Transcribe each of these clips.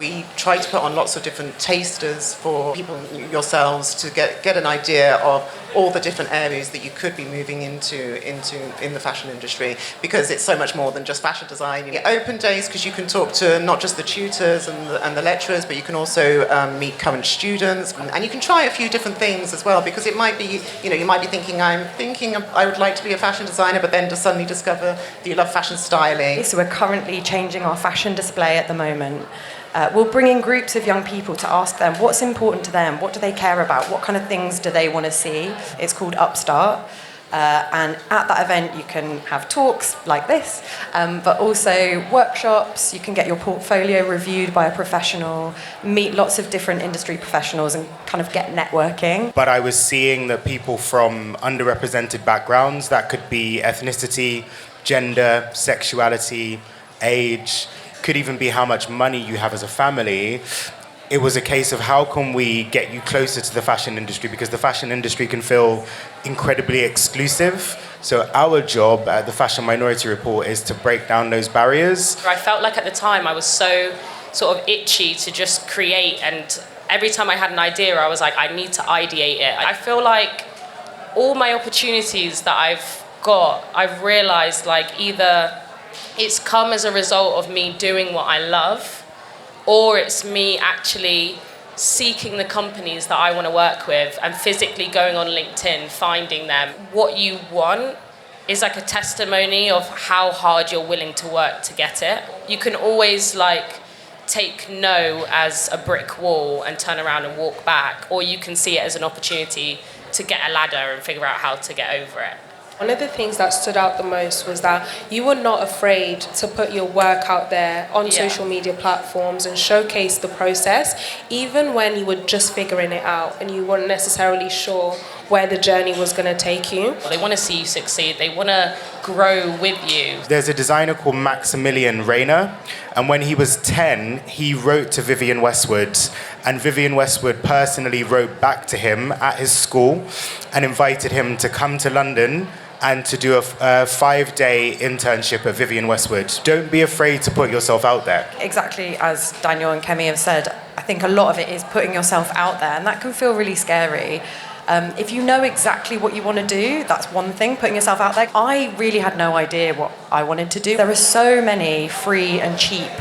We try to put on lots of different tasters for people yourselves to get an idea of all the different areas that you could be moving into in the fashion industry, because it's so much more than just fashion design. You get open days because you can talk to not just the tutors and the lecturers, but you can also meet current students, and you can try a few different things as well, because it might be, you might be thinking, I would like to be a fashion designer, but then to suddenly discover that you love fashion styling. So we're currently changing our fashion display at the moment. We'll bring in groups of young people to ask them what's important to them, what do they care about, what kind of things do they want to see. It's called Upstart, and at that event you can have talks like this, but also workshops. You can get your portfolio reviewed by a professional, meet lots of different industry professionals and kind of get networking. But I was seeing that people from underrepresented backgrounds, that could be ethnicity, gender, sexuality, age, could even be how much money you have as a family. It was a case of how can we get you closer to the fashion industry, because the fashion industry can feel incredibly exclusive. So our job at the Fashion Minority Report is to break down those barriers. I felt like at the time I was so sort of itchy to just create, and every time I had an idea I was like, I need to ideate it. I feel like all my opportunities that I've got, I've realized like either it's come as a result of me doing what I love, or it's me actually seeking the companies that I want to work with and physically going on LinkedIn, finding them. What you want is like a testimony of how hard you're willing to work to get it. You can always like take no as a brick wall and turn around and walk back, or you can see it as an opportunity to get a ladder and figure out how to get over it. One of the things that stood out the most was that you were not afraid to put your work out there on social media platforms and showcase the process, even when you were just figuring it out and you weren't necessarily sure where the journey was going to take you. They want to see you succeed. They want to grow with you. There's a designer called Maximilian Rayner, and when he was 10, he wrote to Vivienne Westwood, and Vivienne Westwood personally wrote back to him at his school and invited him to come to London and to do a 5-day internship at Vivienne Westwood. Don't be afraid to put yourself out there. Exactly as Daniel and Kemi have said, I think a lot of it is putting yourself out there, and that can feel really scary. If you know exactly what you want to do, that's one thing, putting yourself out there. I really had no idea what I wanted to do. There are so many free and cheap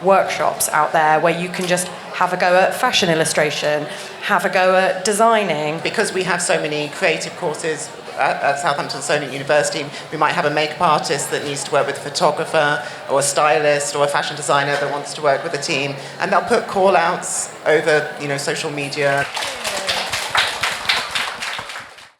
workshops out there where you can just have a go at fashion illustration, have a go at designing. Because we have so many creative courses at Southampton Solent University, we might have a makeup artist that needs to work with a photographer, or a stylist, or a fashion designer that wants to work with a team, and they'll put call-outs over social media.